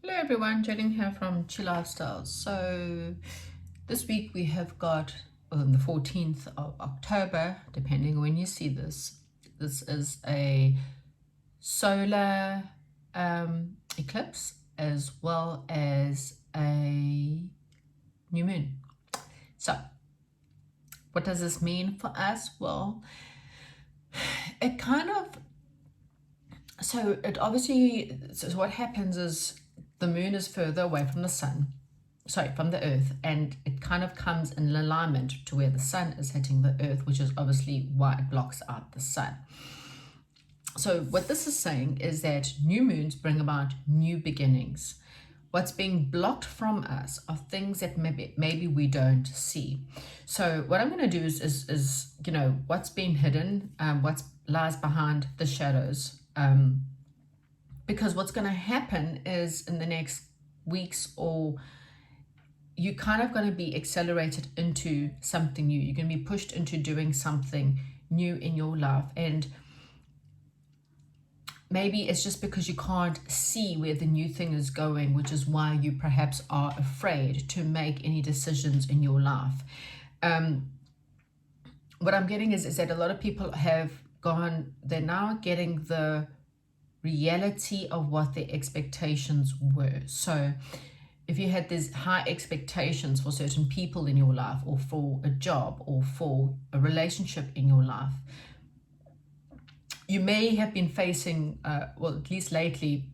Hello everyone, Jolene here from Chill Lifestyles. So this week we have got on the 14th of October, depending on when you see this. This is a solar eclipse as well as a new moon. So what does this mean for us? Well, it kind of, so it obviously, so what happens is the moon is further away from the sun, from the earth, and it kind of comes in alignment to where the sun is hitting the earth, which is obviously why it blocks out the sun. So what this is saying is that new moons bring about new beginnings. What's being blocked from us are things that maybe we don't see. So what I'm going to do is what's been hidden, what lies behind the shadows. Because what's going to happen is in the next weeks, or you're kind of going to be accelerated into something new. You're going to be pushed into doing something new in your life. And maybe it's just because you can't see where the new thing is going, which is why you perhaps are afraid to make any decisions in your life. What I'm getting is that a lot of people have gone, they're now getting the reality of what their expectations were. So if you had these high expectations for certain people in your life, or for a job, or for a relationship in your life, you may have been facing, well, at least lately,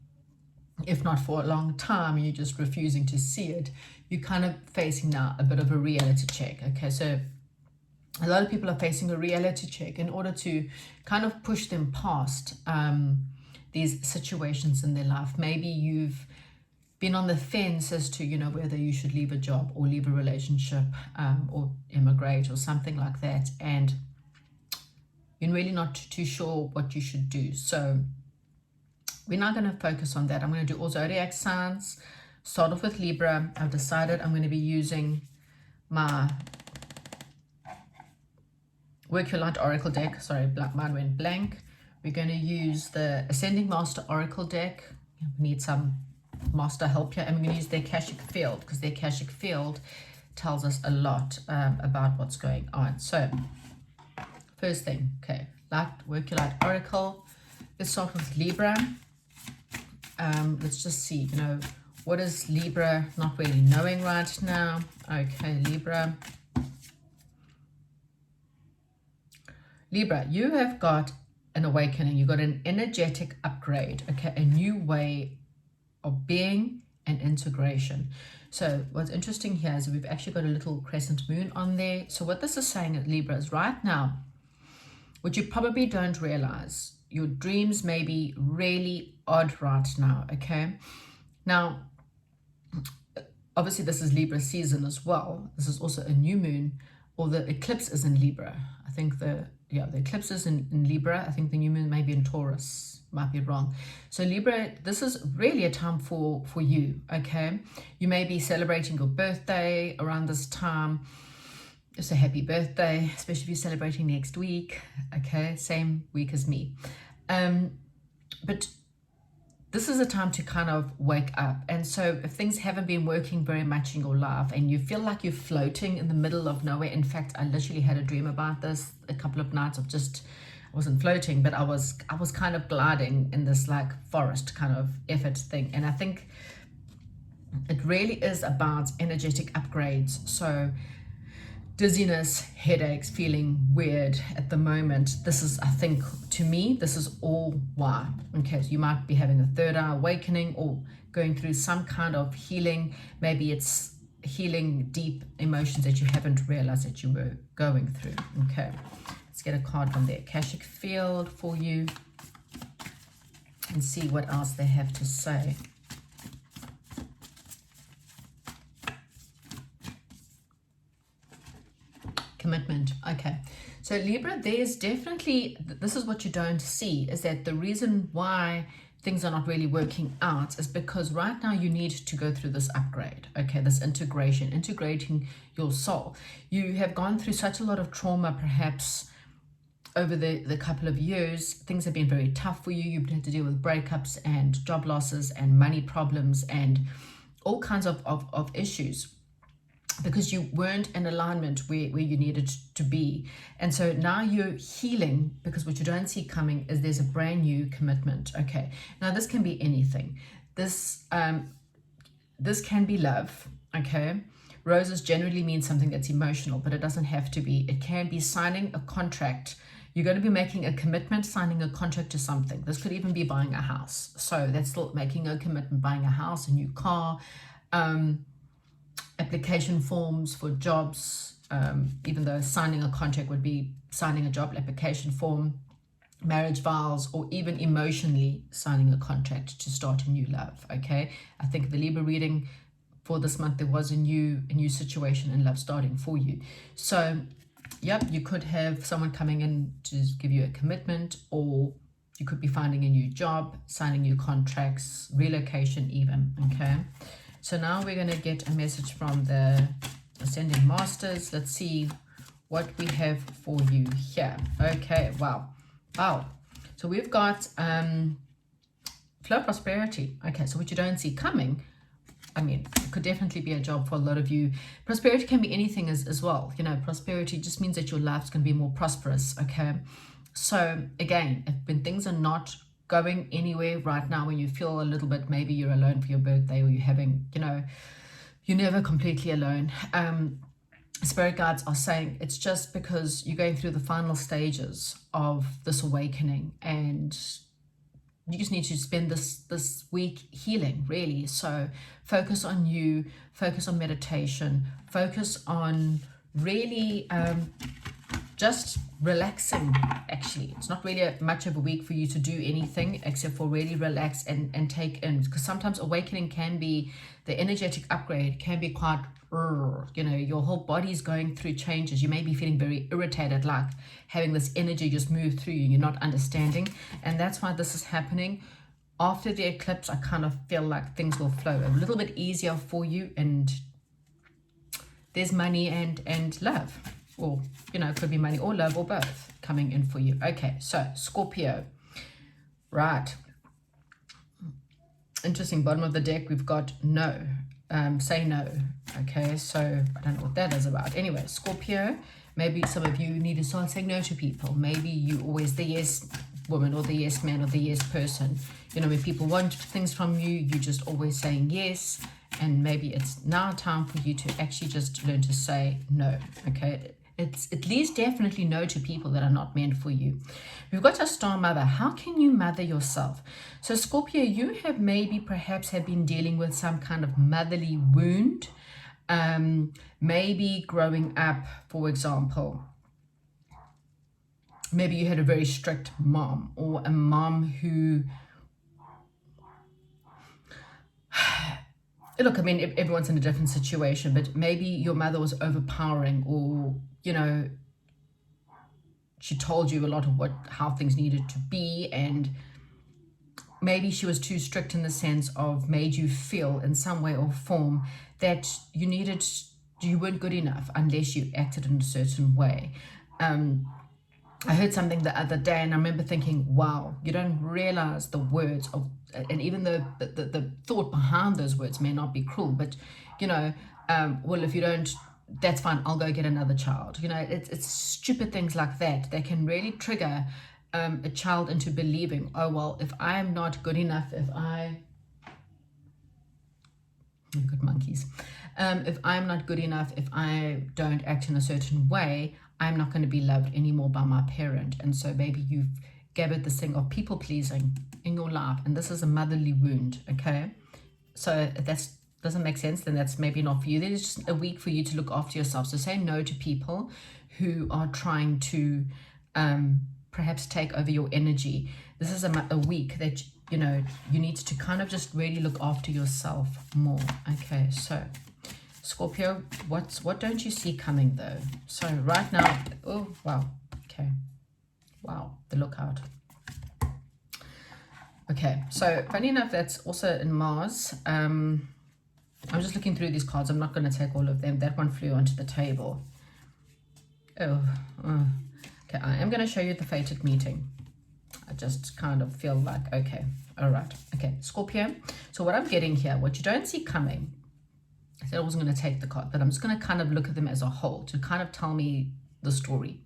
if not for a long time, you're just refusing to see it, you're kind of facing now a bit of a reality check. Okay, so a lot of people are facing a reality check in order to kind of push them past these situations in their life. Maybe you've been on the fence as to, whether you should leave a job or leave a relationship, or immigrate or something like that. And you're really not too sure what you should do. So we're not going to focus on that. I'm going to do all Zodiac Signs, start off with Libra. I've decided I'm going to be using my Work Your Light Oracle deck. Sorry, mine went blank. We're going to use the Ascending Master Oracle deck. We need some master help here. And we're going to use the Akashic Field, because the Akashic Field tells us a lot about what's going on. So first thing, okay, Work Your Light Oracle. Let's start with Libra. Let's just see, what is Libra not really knowing right now? Okay, Libra. Libra, you have got an awakening. You got an energetic upgrade, okay, a new way of being and integration. So what's interesting here is we've actually got a little crescent moon on there. So what this is saying at Libra is right now, what you probably don't realize, your dreams may be really odd right now, okay? Now, obviously this is Libra season as well. This is also a new moon, or the eclipse is in Libra. I think the eclipse is in Libra. I think the new moon may be in Taurus. Might be wrong. So Libra, this is really a time for you, okay? You may be celebrating your birthday around this time. It's a happy birthday, especially if you're celebrating next week, okay? Same week as me. But this is a time to kind of wake up. And so if things haven't been working very much in your life and you feel like you're floating in the middle of nowhere, in fact, I literally had a dream about this a couple of nights of just, I wasn't floating, but I was kind of gliding in this like forest kind of effort thing. And I think it really is about energetic upgrades. So dizziness, headaches, feeling weird at the moment. This is, I think, to me, this is all why. Okay, so you might be having a third eye awakening or going through some kind of healing. Maybe it's healing deep emotions that you haven't realized that you were going through. Okay, let's get a card from the Akashic Field for you and see what else they have to say. Commitment. Okay, so Libra, there's definitely, this is what you don't see, is that the reason why things are not really working out is because right now you need to go through this upgrade, okay, this integrating your soul. You have gone through such a lot of trauma, perhaps over the couple of years, things have been very tough for you. You've had to deal with breakups and job losses and money problems and all kinds of issues, because you weren't in alignment where you needed to be. And so now you're healing, because what you don't see coming is there's a brand new commitment. Okay, now this can be anything. This can be love. Okay, roses generally mean something that's emotional, but it doesn't have to be. It can be signing a contract. You're going to be making a commitment, signing a contract to something. This could even be buying a house. So that's still making a commitment, buying a house, a new car, application forms for jobs, even though signing a contract would be signing a job application form, marriage vows, or even emotionally signing a contract to start a new love. Okay, I think the Libra reading for this month, there was a new situation in love starting for you. So yep, you could have someone coming in to give you a commitment, or you could be finding a new job, signing new contracts, relocation even. Okay, so now we're going to get a message from the Ascending Masters. Let's see what we have for you here. Okay, wow. So we've got flow prosperity. Okay, so what you don't see coming, I mean, it could definitely be a job for a lot of you. Prosperity can be anything as well. You know, prosperity just means that your life's going to be more prosperous. Okay, so again, when things are not going anywhere right now, when you feel a little bit, maybe you're alone for your birthday, or you're having, you know, you're never completely alone. Spirit guides are saying it's just because you're going through the final stages of this awakening, and you just need to spend this week healing, really. So focus on you, focus on meditation, focus on really just relaxing. Actually, it's not really much of a week for you to do anything except for really relax and take in, because sometimes awakening can be, the energetic upgrade can be quite, you know, your whole body's going through changes. You may be feeling very irritated, like having this energy just move through you, you're not understanding. And that's why this is happening. After the eclipse, I kind of feel like things will flow a little bit easier for you, and there's money and love, or, you know, it could be money or love or both coming in for you. Okay, so Scorpio, right. Interesting, bottom of the deck, we've got no. Say no. Okay, so I don't know what that is about. Anyway, Scorpio, maybe some of you need to start saying no to people. Maybe you always the yes woman or the yes man or the yes person. You know, when people want things from you, you just always saying yes. And maybe it's now time for you to actually just learn to say no. Okay, it's at least definitely no to people that are not meant for you. We've got a star mother. How can you mother yourself? So Scorpio, you have perhaps have been dealing with some kind of motherly wound. Maybe growing up, for example, maybe you had a very strict mom, or a mom who, look, I mean, everyone's in a different situation, but maybe your mother was overpowering, or, you know, she told you a lot of how things needed to be, and maybe she was too strict in the sense of made you feel in some way or form that you weren't good enough unless you acted in a certain way. I heard something the other day, and I remember thinking, wow, you don't realize the words of, and even though the thought behind those words may not be cruel, but, you know, well, if you don't, that's fine, I'll go get another child. You know, it's stupid things like that that can really trigger a child into believing, oh, well, if I'm not good enough, good monkeys, if I'm not good enough, if I don't act in a certain way, I'm not going to be loved anymore by my parent. And so maybe you've gathered this thing of people pleasing in your life, and this is a motherly wound. Okay, so if that doesn't make sense, then that's maybe not for you. There's just a week for you to look after yourself. So say no to people who are trying to perhaps take over your energy. This is a week that, you know, you need to kind of just really look after yourself more. Okay, so Scorpio, what don't you see coming though? So right now, oh wow, okay, wow, the lookout. Okay, so funny enough, that's also in Mars. I'm just looking through these cards. I'm not going to take all of them. That one flew onto the table. Okay, I am going to show you the fated meeting. I just kind of feel like, okay, all right. Okay, Scorpio. So what I'm getting here, what you don't see coming, I said I wasn't going to take the card, but I'm just going to kind of look at them as a whole to kind of tell me the story.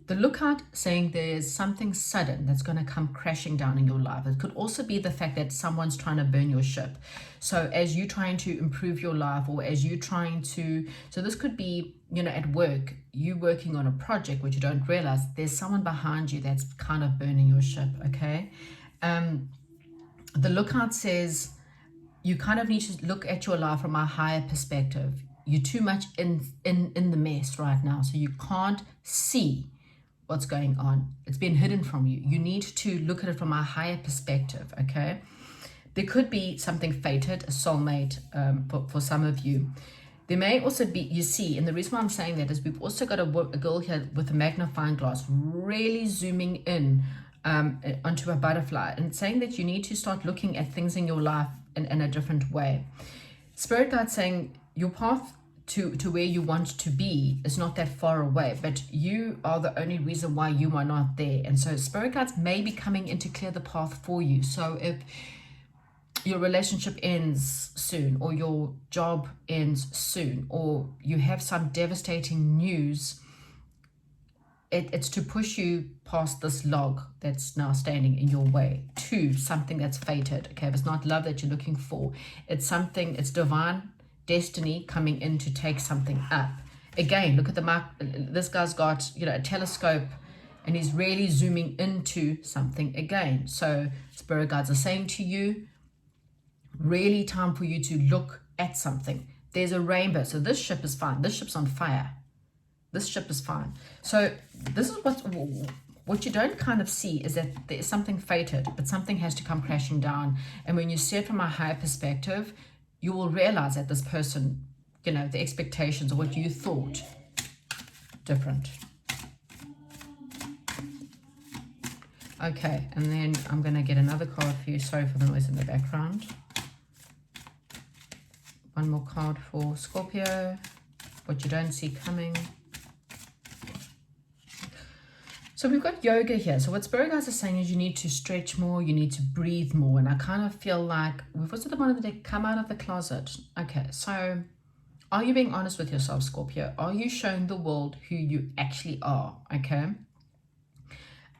The lookout saying there's something sudden that's going to come crashing down in your life. It could also be the fact that someone's trying to burn your ship. So as you're trying to improve your life, or as you're trying to, so this could be, you know, at work, you working on a project which you don't realize there's someone behind you that's kind of burning your ship, okay? The lookout says you kind of need to look at your life from a higher perspective. You're too much in the mess right now, so you can't see what's going on. It's been hidden from you. You need to look at it from a higher perspective, okay? There could be something fated, a soulmate for some of you. There may also be, you see, and the reason why I'm saying that is we've also got a girl here with a magnifying glass really zooming in onto a butterfly and saying that you need to start looking at things in your life in a different way. Spirit guide saying your path to where you want to be is not that far away, but you are the only reason why you are not there. And so spirit guides may be coming in to clear the path for you. So if your relationship ends soon, or your job ends soon, or you have some devastating news, it's to push you past this log that's now standing in your way to something that's fated. Okay, if it's not love that you're looking for, it's something, it's divine destiny coming in to take something up. Again, look at the mark. This guy's got, you know, a telescope, and he's really zooming into something again. So spirit guides are saying to you, really time for you to look at something. There's a rainbow. So this ship is fine. This ship's on fire. This ship is fine. So this is what you don't kind of see is that there is something fated, but something has to come crashing down. And when you see it from a higher perspective, you will realize that this person, you know, the expectations of what you thought, different. Okay, and then I'm going to get another card for you. Sorry for the noise in the background. One more card for Scorpio, what you don't see coming. So we've got yoga here. So what spirit guides are saying is you need to stretch more, you need to breathe more. And I kind of feel like we've also the one of the day, come out of the closet. Okay, so are you being honest with yourself, Scorpio? Are you showing the world who you actually are? Okay.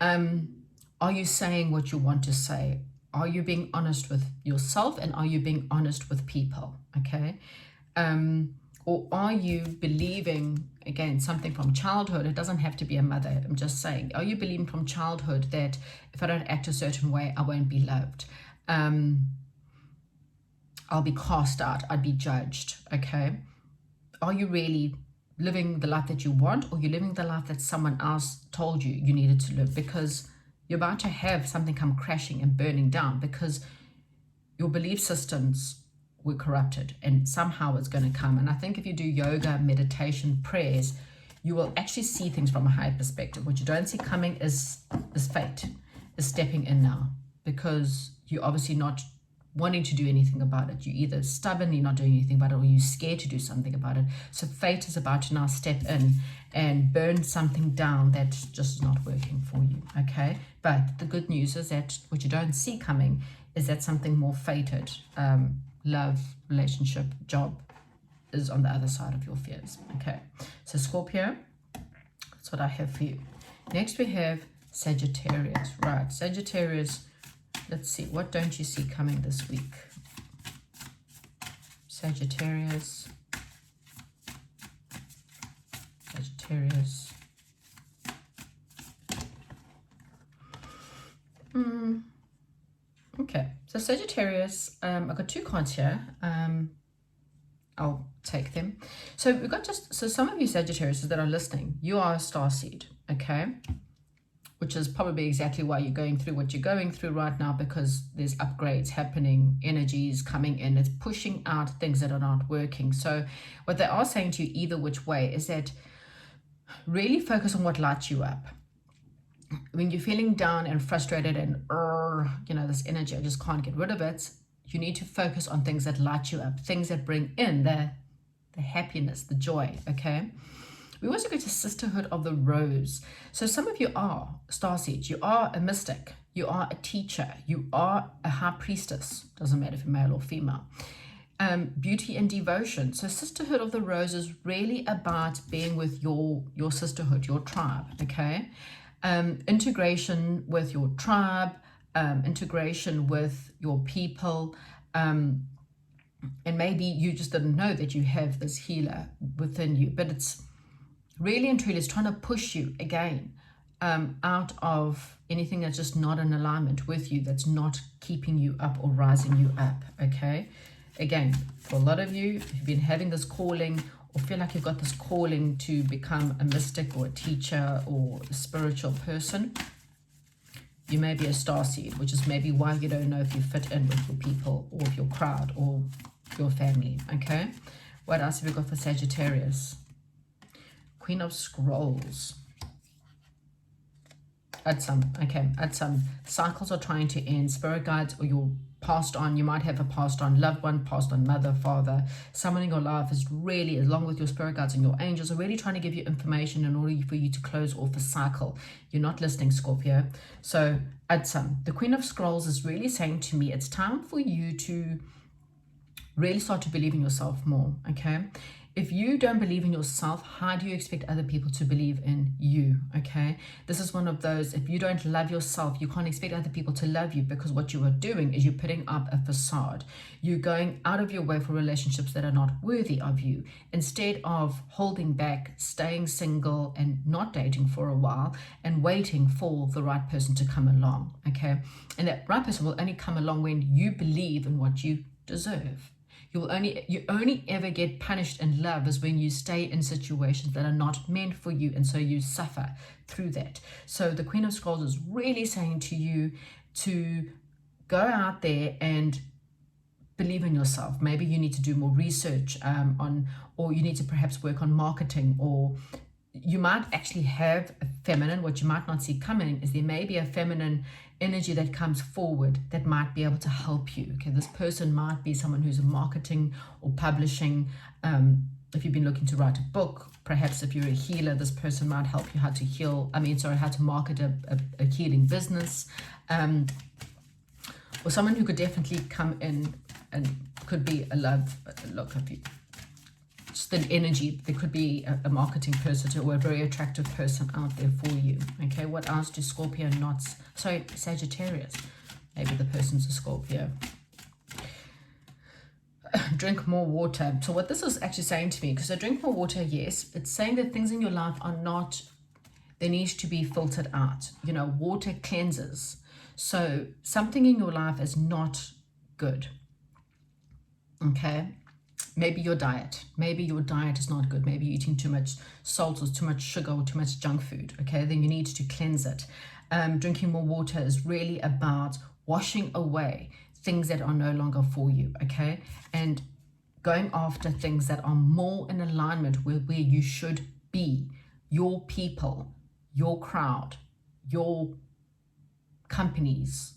Are you saying what you want to say? Are you being honest with yourself, and are you being honest with people? Okay. Or are you believing, again, something from childhood? It doesn't have to be a mother. I'm just saying, are you believing from childhood that if I don't act a certain way, I won't be loved? I'll be cast out. I'd be judged. Okay. Are you really living the life that you want, or are you living the life that someone else told you you needed to live? Because you're about to have something come crashing and burning down because your belief systems were corrupted, and somehow it's going to come. And I think if you do yoga, meditation, prayers, you will actually see things from a higher perspective. What you don't see coming is fate, is stepping in now, because you're obviously not wanting to do anything about it. You're either stubbornly not doing anything about it, or you're scared to do something about it. So fate is about to now step in and burn something down that's just not working for you. Okay, but the good news is that what you don't see coming is that something more fated, love, relationship, job, is on the other side of your fears. Okay, so Scorpio, that's what I have for you. Next we have Sagittarius. Right, Sagittarius, let's see, what don't you see coming this week? Sagittarius. Sagittarius. Okay, so Sagittarius, I've got two cards here. I'll take them. So we've got so some of you Sagittarius that are listening, you are a starseed, okay? Which is probably exactly why you're going through what you're going through right now, because there's upgrades happening, energies coming in, it's pushing out things that are not working. So what they are saying to you either which way is that really focus on what lights you up. When you're feeling down and frustrated and you know, this energy, I just can't get rid of it, you need to focus on things that light you up, things that bring in the happiness, the joy, okay? We also go to Sisterhood of the Rose. So some of you are starseeds. You are a mystic. You are a teacher. You are a high priestess. Doesn't matter if you're male or female. Beauty and devotion. So Sisterhood of the Rose is really about being with your sisterhood, your tribe, okay? Integration with your tribe, integration with your people, and maybe you just didn't know that you have this healer within you, but it's really and truly, it's trying to push you again out of anything that's just not in alignment with you, that's not keeping you up or rising you up, okay? Again, for a lot of you, if you've been having this calling or feel like you've got this calling to become a mystic or a teacher or a spiritual person, you may be a starseed, which is maybe why you don't know if you fit in with your people or with your crowd or your family, okay? What else have we got for Sagittarius? Queen of Scrolls. At some cycles are trying to end. Spirit guides or your passed on, you might have a passed on loved one, passed on mother, father, someone in your life is really, along with your spirit guides and your angels, are really trying to give you information in order for you to close off a cycle. You're not listening, Scorpio. So the Queen of Scrolls is really saying to me, it's time for you to really start to believe in yourself more, okay? If you don't believe in yourself, how do you expect other people to believe in you, okay? This is one of those, if you don't love yourself, you can't expect other people to love you, because what you are doing is you're putting up a facade. You're going out of your way for relationships that are not worthy of you. Instead of holding back, staying single and not dating for a while and waiting for the right person to come along, okay? And that right person will only come along when you believe in what you deserve. You only ever get punished in love is when you stay in situations that are not meant for you, and so you suffer through that. So the Queen of Scrolls is really saying to you to go out there and believe in yourself. Maybe you need to do more research or you need to perhaps work on marketing, or you might actually have a feminine. What you might not see coming is there may be a feminine energy that comes forward that might be able to help you. Okay, this person might be someone who's in marketing or publishing. If you've been looking to write a book, perhaps if you're a healer, this person might help you how to market a healing business. Or someone who could definitely come in and could be a love, look, if you just an energy, there could be a marketing person or a very attractive person out there for you. Okay, what else do Scorpio Sagittarius, maybe the person's a Scorpio. Drink more water. So what this is actually saying to me, because I drink more water, yes, it's saying that things in your life are not, they need to be filtered out. You know, water cleanses. So something in your life is not good. Okay, maybe your diet is not good. Maybe you're eating too much salt or too much sugar or too much junk food. Okay, then you need to cleanse it. Drinking more water is really about washing away things that are no longer for you, okay? And going after things that are more in alignment with where you should be, your people, your crowd, your companies,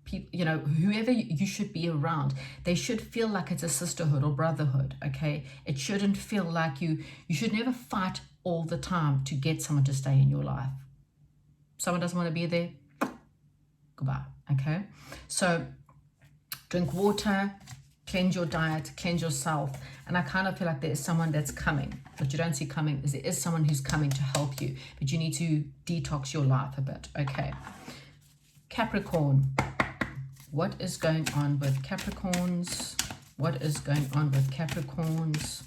people, you know, whoever you should be around. They should feel like it's a sisterhood or brotherhood, okay? It shouldn't feel like you should never fight all the time to get someone to stay in your life. Someone doesn't want to be there, goodbye, okay? So drink water, cleanse your diet, cleanse yourself. And I kind of feel like there is someone that's coming. What you don't see coming is there is someone who's coming to help you, but you need to detox your life a bit, okay? Capricorn. What is going on with Capricorns? What is going on with Capricorns?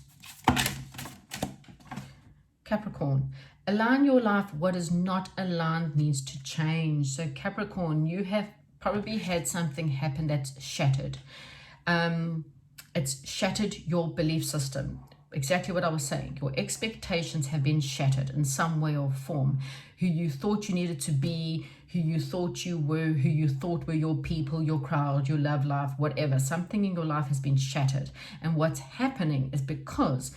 Capricorn. Align your life. What is not aligned needs to change. So Capricorn, you have probably had something happen that's shattered. It's shattered your belief system. Exactly what I was saying. Your expectations have been shattered in some way or form. Who you thought you needed to be, who you thought you were, who you thought were your people, your crowd, your love life, whatever. Something in your life has been shattered. And what's happening is because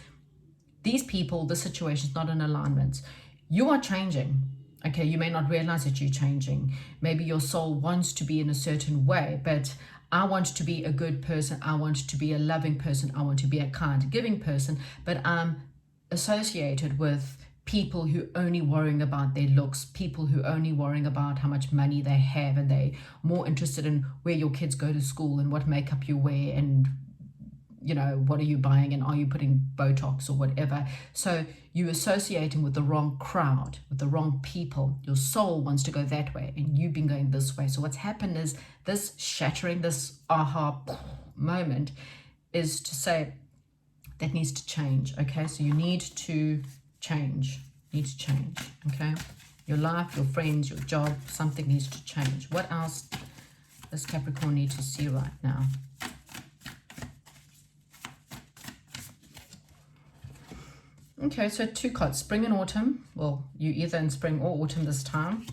these people, the situation is not in alignment. You are changing. Okay, you may not realize that you're changing. Maybe your soul wants to be in a certain way, but I want to be a good person. I want to be a loving person. I want to be a kind, giving person, but I'm associated with people who only worrying about their looks, people who only worrying about how much money they have, and they more interested in where your kids go to school and what makeup you wear and, you know, what are you buying and are you putting Botox or whatever. So you're associating with the wrong crowd, with the wrong people. Your soul wants to go that way and you've been going this way. So what's happened is this shattering, this aha moment is to say that needs to change. Okay, so you need to change, okay? Your life, your friends, your job, something needs to change. What else does Capricorn need to see right now? Okay, so 2 cards, spring and autumn. Well, you either in spring or autumn this time.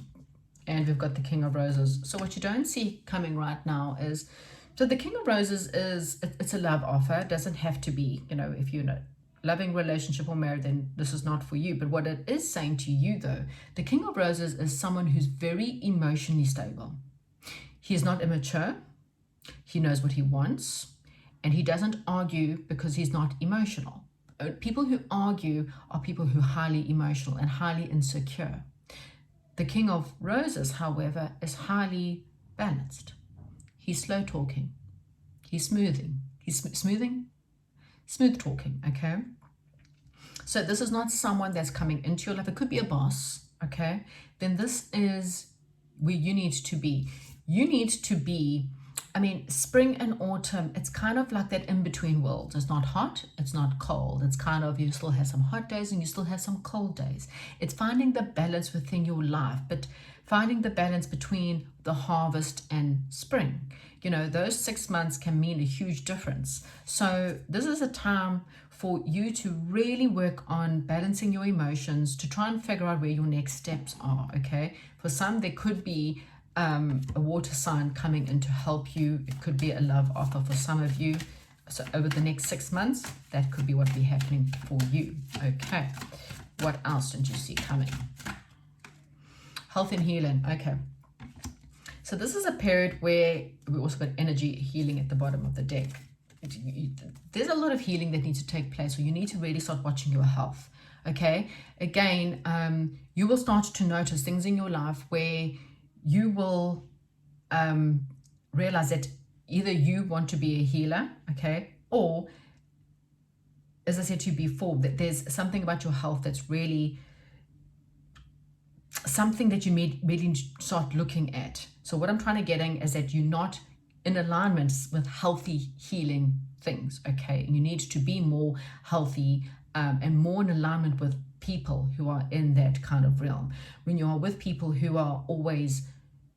And we've got the King of Roses. So what you don't see coming right now is, so the King of Roses is, it's a love offer. It doesn't have to be, you know, if you're in a loving relationship or married, then this is not for you. But what it is saying to you though, the King of Roses is someone who's very emotionally stable. He is not immature. He knows what he wants. And he doesn't argue because he's not emotional. People who argue are people who are highly emotional and highly insecure. The King of Roses, however, is highly balanced. He's slow talking. He's smoothing. He's smooth talking, okay? So this is not someone that's coming into your life. It could be a boss, okay? Then this is where you need to be. You need to be, I mean, spring and autumn, it's kind of like that in-between world. It's not hot, it's not cold. It's kind of, you still have some hot days and you still have some cold days. It's finding the balance within your life, but finding the balance between the harvest and spring. You know, those 6 months can mean a huge difference. So this is a time for you to really work on balancing your emotions, to try and figure out where your next steps are, okay? For some, there could be a water sign coming in to help you. It could be a love offer for some of you. So over the next 6 months, that could be what will be happening for you. Okay, what else did you see coming? Health and healing. Okay, so this is a period where we also got energy healing at the bottom of the deck. There's a lot of healing that needs to take place, so you need to really start watching your health. Okay, again, you will start to notice things in your life where you will realize that either you want to be a healer, okay, or, as I said to you before, that there's something about your health that's really something that you really start looking at. So what I'm trying to get in is that you're not in alignment with healthy healing things, okay? And you need to be more healthy and more in alignment with people who are in that kind of realm. When you are with people who are always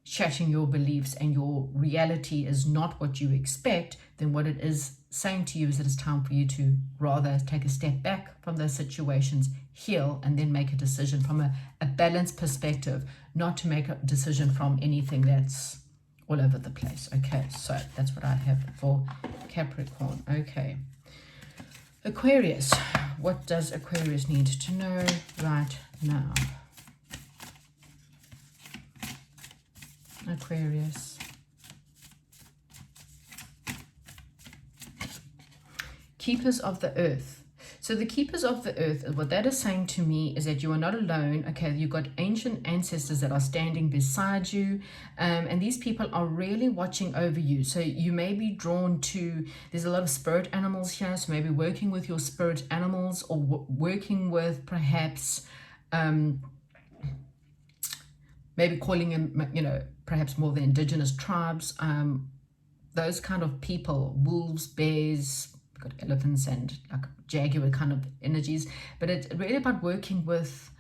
shattering your beliefs and your reality is not what you expect, then what it is saying to you is that it's time for you to rather take a step back from those situations, heal, and then make a decision from a balanced perspective, not to make a decision from anything that's all over the place. Okay, so that's what I have for Capricorn. Okay, Aquarius. What does Aquarius need to know right now? Aquarius. Keepers of the earth. So the keepers of the earth, what that is saying to me is that you are not alone. Okay, you've got ancient ancestors that are standing beside you, and these people are really watching over you. So you may be drawn to, there's a lot of spirit animals here, so maybe working with your spirit animals, or working with perhaps maybe calling in, you know, perhaps more the indigenous tribes, those kind of people, wolves, bears, we've got elephants and like jaguar kind of energies. But it's really about working with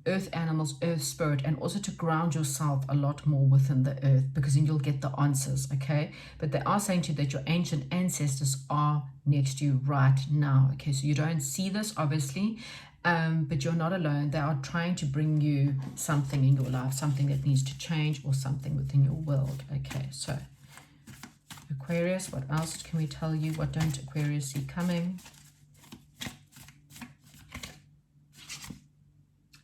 earth animals, earth spirit, and also to ground yourself a lot more within the earth, because then you'll get the answers, okay? But they are saying to you that your ancient ancestors are next to you right now, okay? So you don't see this, obviously, but you're not alone. They are trying to bring you something in your life, something that needs to change, or something within your world. Okay, so Aquarius, what else can we tell you? What don't Aquarius see coming?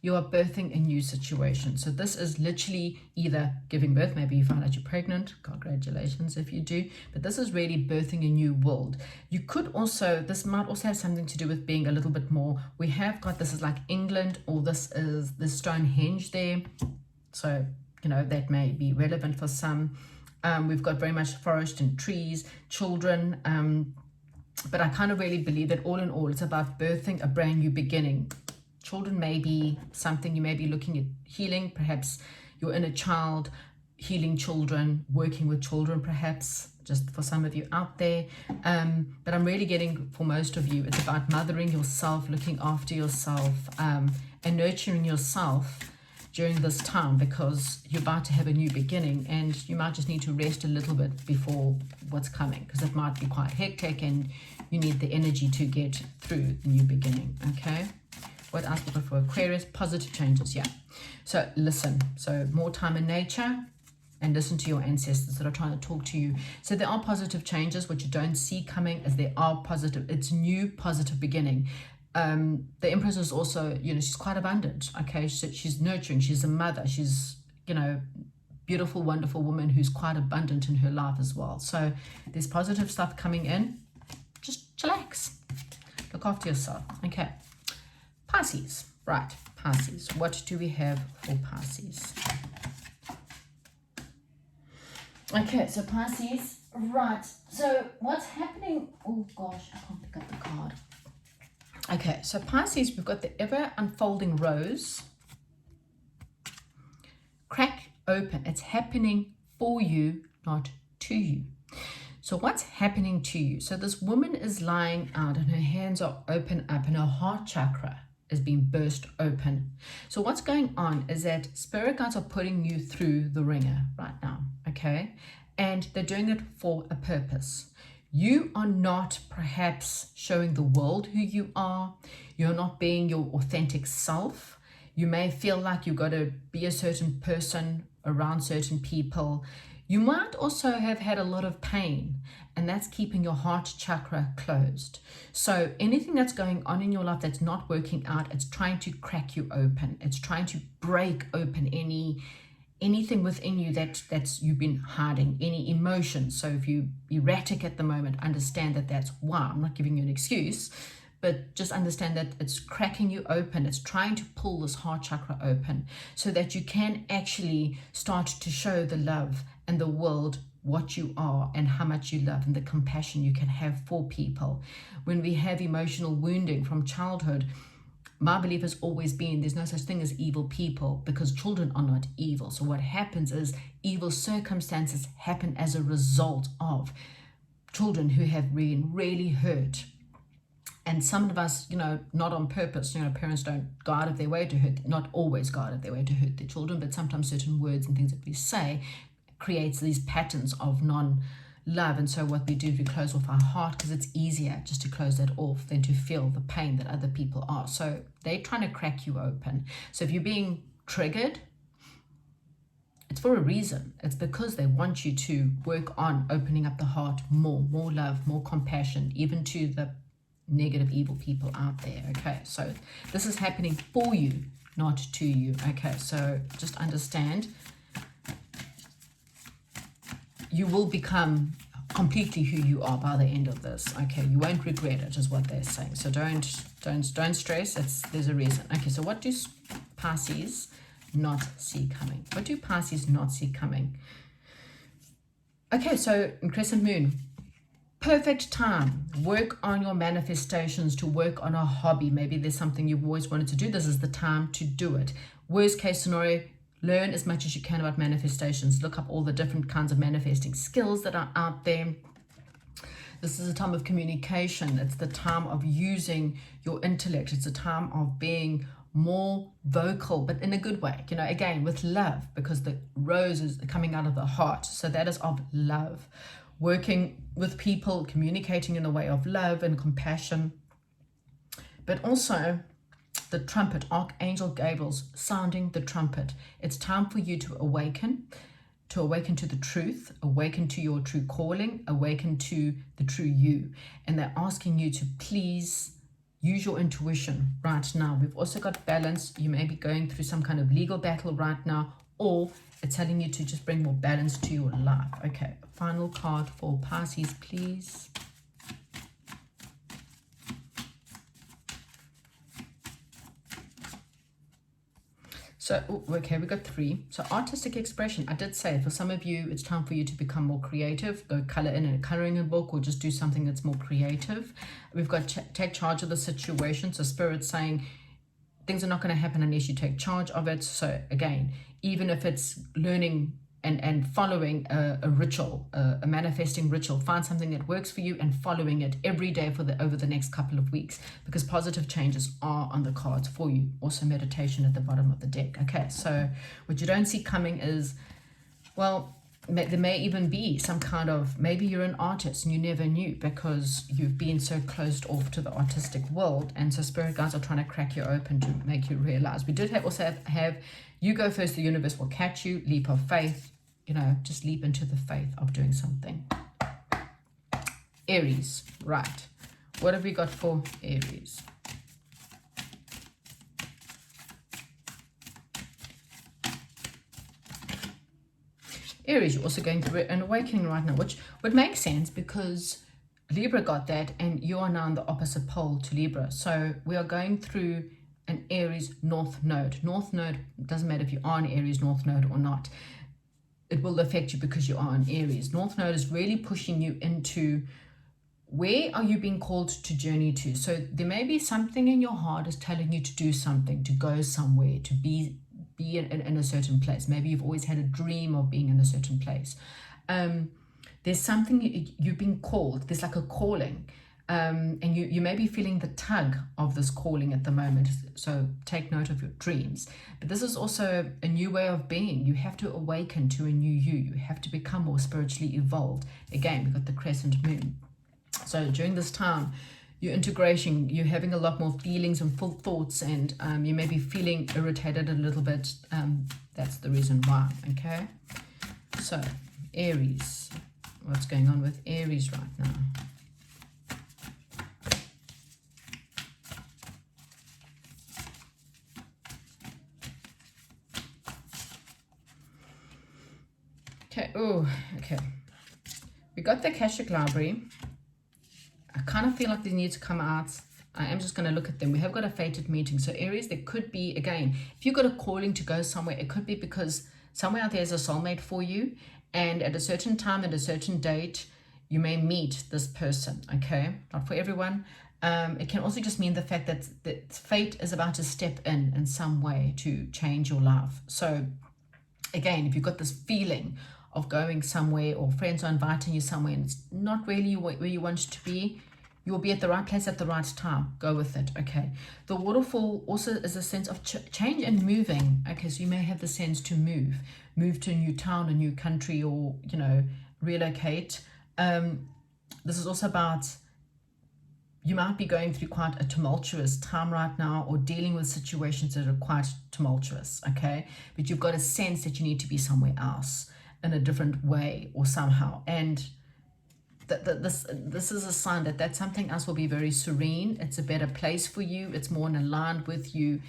you are birthing a new situation. So this is literally either giving birth, maybe you find out you're pregnant, congratulations if you do, but this is really birthing a new world. You could also, this might also have something to do with being a little bit more, we have got, this is like England, or this is the Stonehenge there. So, you know, that may be relevant for some. We've got very much forest and trees, children, but I kind of really believe that all in all, it's about birthing a brand new beginning. Children may be something you may be looking at healing, perhaps your inner child, healing children, working with children, perhaps, just for some of you out there. But I'm really getting, for most of you, it's about mothering yourself, looking after yourself, and nurturing yourself during this time, because you're about to have a new beginning, and you might just need to rest a little bit before what's coming, because it might be quite hectic and you need the energy to get through the new beginning. Okay, what else we got for Aquarius? Positive changes. Yeah, so listen, so more time in nature and listen to your ancestors that are trying to talk to you. So there are positive changes. What you don't see coming is there are positive, it's new positive beginning. The Empress is also, you know, she's quite abundant. Okay, she's nurturing, she's a mother, she's, you know, beautiful, wonderful woman who's quite abundant in her life as well. So there's positive stuff coming in. Just chillax, look after yourself. Okay, Pisces. Right, Pisces, what do we have for Pisces? Okay, so Pisces, right, so what's happening? Oh gosh, I can't pick up the card. Okay, so Pisces, we've got the ever unfolding rose. Crack open. It's happening for you, not to you. So what's happening to you? So this woman is lying out and her hands are open up and her heart chakra is being burst open. So what's going on is that spirit guides are putting you through the ringer right now, okay? And they're doing it for a purpose. You are not perhaps showing the world who you are. You're not being your authentic self. You may feel like you've got to be a certain person around certain people. You might also have had a lot of pain, and that's keeping your heart chakra closed. So anything that's going on in your life that's not working out, it's trying to crack you open. It's trying to break open anything within you that's you've been hiding, any emotions. So if you're erratic at the moment, understand that that's why. I'm not giving you an excuse, but just understand that it's cracking you open. It's trying to pull this heart chakra open so that you can actually start to show the love and the world what you are and how much you love and the compassion you can have for people. When we have emotional wounding from childhood, my belief has always been there's no such thing as evil people, because children are not evil. So what happens is evil circumstances happen as a result of children who have been really hurt. And some of us, you know, not on purpose, you know, parents don't go out of their way to hurt, not always go out of their way to hurt their children, but sometimes certain words and things that we say creates these patterns of non-love. And so what we do is we close off our heart, because it's easier just to close that off than to feel the pain that other people are. So they're trying to crack you open. So if you're being triggered, it's for a reason. It's because they want you to work on opening up the heart more love, more compassion, even to the negative, evil people out there. Okay, so this is happening for you, not to you. Okay, so just understand you will become completely who you are by the end of this. Okay, you won't regret it, is what they're saying. So don't stress. There's a reason. Okay, so what do Pisces not see coming? What do Pisces not see coming? Okay, so in Crescent Moon, perfect time. Work on your manifestations, to work on a hobby. Maybe there's something you've always wanted to do. This is the time to do it. Worst case scenario, learn as much as you can about manifestations. Look up all the different kinds of manifesting skills that are out there. This is a time of communication. It's the time of using your intellect. It's a time of being more vocal, but in a good way, you know, again, with love, because the rose is coming out of the heart. So that is of love. Working with people, communicating in a way of love and compassion, but also the trumpet, Archangel Gabriel's sounding the trumpet. It's time for you to awaken to the truth, awaken to your true calling, awaken to the true you. And they're asking you to please use your intuition right now. We've also got balance. You may be going through some kind of legal battle right now, or it's telling you to just bring more balance to your life. Okay, final card for Pisces, please. So, okay, we got 3. So artistic expression. I did say for some of you, it's time for you to become more creative. Go color in a coloring book, or just do something that's more creative. We've got take charge of the situation. So Spirit's saying things are not going to happen unless you take charge of it. So again, even if it's learning and following a ritual, a manifesting ritual, find something that works for you and following it every day for over the next couple of weeks, because positive changes are on the cards for you. Also meditation at the bottom of the deck. Okay, so what you don't see coming is, well, there may even be some kind of, maybe you're an artist and you never knew because you've been so closed off to the artistic world, and so spirit guides are trying to crack you open to make you realize. We did also have you go first, the universe will catch you. Leap of faith, you know, just leap into the faith of doing something. Aries, right, what have we got for Aries? Aries, you're also going through an awakening right now, which would make sense because Libra got that and you are now on the opposite pole to Libra. So we are going through an Aries North Node. North Node, doesn't matter if you are an Aries North Node or not. It will affect you because you are an Aries. North Node is really pushing you into where are you being called to journey to. So there may be something in your heart is telling you to do something, to go somewhere, to be in a certain place. Maybe you've always had a dream of being in a certain place. There's something you've been called. There's like a calling. And you may be feeling the tug of this calling at the moment. So take note of your dreams. But this is also a new way of being. You have to awaken to a new you. You have to become more spiritually evolved. Again, we've got the crescent moon. So during this time, your integration, you're having a lot more feelings and full thoughts, and you may be feeling irritated a little bit. That's the reason why. Okay, so Aries, what's going on with Aries right now? Okay, oh, okay, we got the Akashic Library. I kind of feel like they need to come out. I am just going to look at them. We have got a fated meeting. So Aries, there could be, again, if you've got a calling to go somewhere, it could be because somewhere out there is a soulmate for you. And at a certain time, at a certain date, you may meet this person, okay? Not for everyone. It can also just mean the fact that fate is about to step in some way to change your life. So again, if you've got this feeling of going somewhere, or friends are inviting you somewhere and it's not really where you want to be, you'll be at the right place at the right time. Go with it, okay? The waterfall also is a sense of change and moving, okay? So you may have the sense to move to a new town, a new country, or, you know, relocate. This is also about, you might be going through quite a tumultuous time right now, or dealing with situations that are quite tumultuous, okay? But you've got a sense that you need to be somewhere else in a different way or somehow, and this is a sign that something else will be very serene. It's a better place for you. It's more in aligned with you.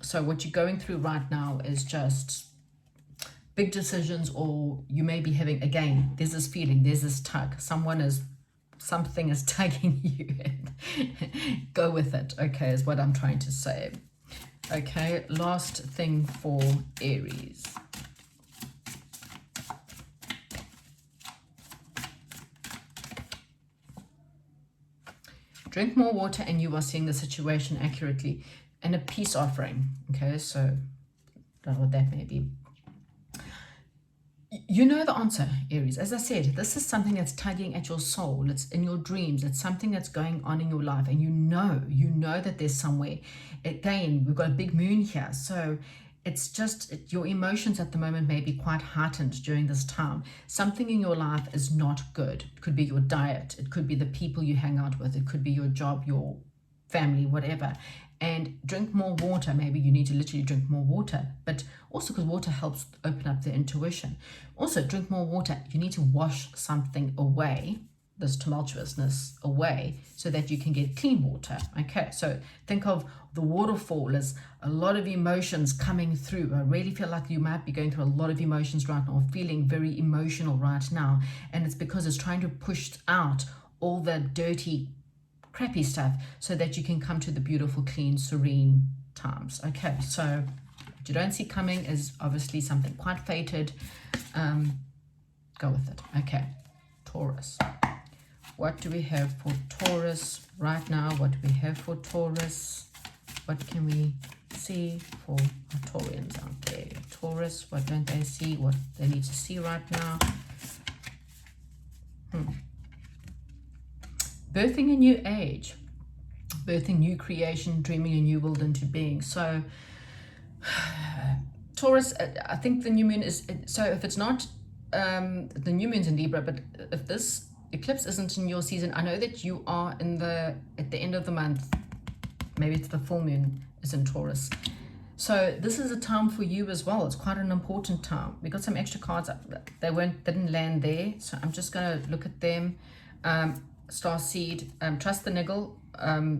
So what you're going through right now is just big decisions, or you may be having, again, there's this feeling, there's this tug. Something is tugging you in. Go with it, okay, is what I'm trying to say. Okay, last thing for Aries. Drink more water and you are seeing the situation accurately. And a peace offering. Okay, so don't know what that may be. You know the answer, Aries. As I said, this is something that's tugging at your soul. It's in your dreams. It's something that's going on in your life. And you know that there's somewhere. Again, we've got a big moon here. So it's just your emotions at the moment may be quite heightened during this time. Something in your life is not good. It could be your diet. It could be the people you hang out with. It could be your job, your family, whatever. And drink more water. Maybe you need to literally drink more water. But also because water helps open up the intuition. Also, drink more water. You need to wash something away this tumultuousness away so that you can get clean water. Okay, so think of the waterfall as a lot of emotions coming through. I really feel like you might be going through a lot of emotions right now, or feeling very emotional right now, and it's because it's trying to push out all the dirty, crappy stuff so that you can come to the beautiful, clean, serene times. Okay, so what you don't see coming is obviously something quite fated. Go with it. Okay, Taurus. What do we have for Taurus right now? What do we have for Taurus? What can we see for our Taurians out there? Taurus, what don't they see? What they need to see right now? Birthing a new age, birthing new creation, dreaming a new world into being. So Taurus, I think the new moon is, so if it's not the new moon's in Libra, but if this eclipse isn't in your season, I know that you are at the end of the month, maybe it's the full moon is in Taurus. So this is a time for you as well. It's quite an important time. We got some extra cards. They didn't land there, so I'm just going to look at them. Starseed, trust the niggle.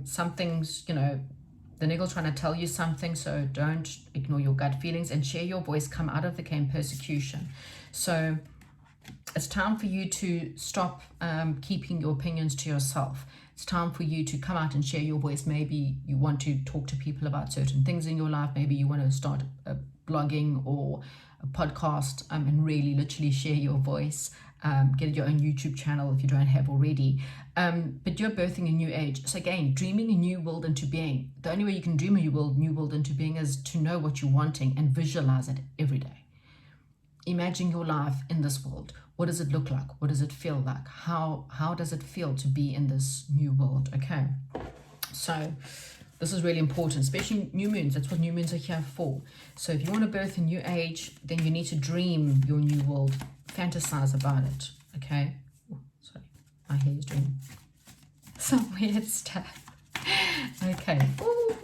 Something's, the niggle trying to tell you something, so don't ignore your gut feelings and share your voice. Come out of the game persecution. So it's time for you to stop keeping your opinions to yourself. It's time for you to come out and share your voice. Maybe you want to talk to people about certain things in your life. Maybe you want to start blogging or a podcast and really literally share your voice. Get your own YouTube channel if you don't have already. But you're birthing a new age. So again, dreaming a new world into being. The only way you can dream a new world into being is to know what you're wanting and visualize it every day. Imagine your life in this world. What does it look like? What does it feel like? How does it feel to be in this new world? Okay. So this is really important, especially new moons. That's what new moons are here for. So if you want to birth a new age, then you need to dream your new world. Fantasize about it. Okay. Oh, sorry. My hair is doing some weird stuff. Okay. Ooh.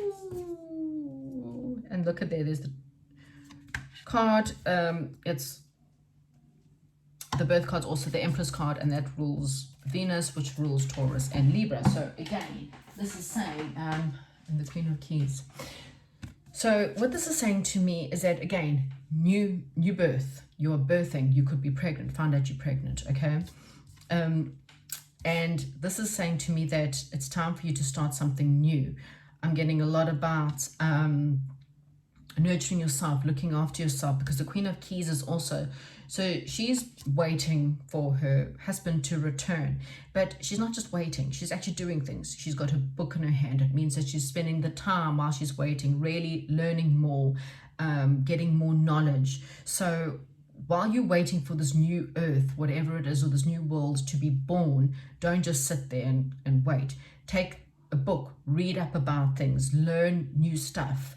And look at there. There's the card. It's the birth card's also the Empress card, and that rules Venus, which rules Taurus and Libra. So again, this is saying, and the Queen of Keys. So what this is saying to me is that, again, new birth. You're birthing. You could be pregnant. Find out you're pregnant. Okay. And this is saying to me that it's time for you to start something new. I'm getting a lot about nurturing yourself, looking after yourself, because the Queen of Keys is also, so she's waiting for her husband to return, but she's not just waiting, she's actually doing things. She's got her book in her hand. It means that she's spending the time while she's waiting, really learning more, getting more knowledge. So while you're waiting for this new earth, whatever it is, or this new world to be born, don't just sit there and wait. Take a book, read up about things, learn new stuff.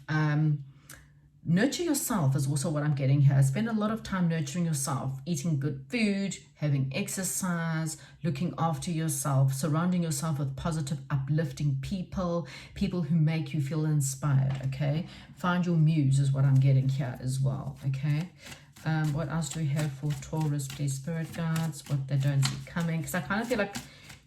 Nurture yourself is also what I'm getting here. Spend a lot of time nurturing yourself, eating good food, having exercise, looking after yourself, surrounding yourself with positive, uplifting people who make you feel inspired, okay? Find your muse is what I'm getting here as well, okay? What else do we have for Taurus, please, spirit guides, what they don't see coming? Because I kind of feel like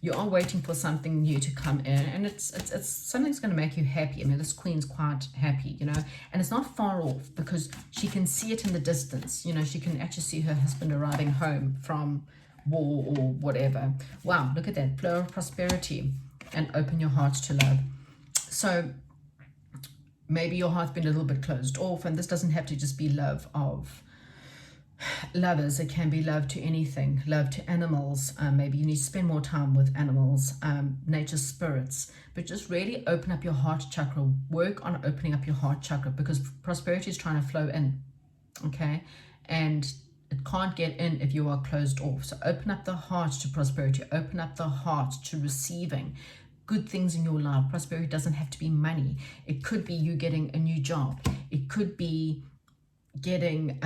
you are waiting for something new to come in, and it's something's going to make you happy. I mean, this queen's quite happy, and it's not far off because she can see it in the distance. She can actually see her husband arriving home from war or whatever. Wow, look at that, flow of prosperity, and open your heart to love. So maybe your heart's been a little bit closed off, and this doesn't have to just be love of lovers. It can be love to anything, love to animals. Maybe you need to spend more time with animals, nature, spirits, but just really open up your heart chakra. Work on opening up your heart chakra, because prosperity is trying to flow in, okay? And it can't get in if you are closed off. So open up the heart to prosperity, open up the heart to receiving good things in your life. Prosperity doesn't have to be money. It could be you getting a new job. It could be getting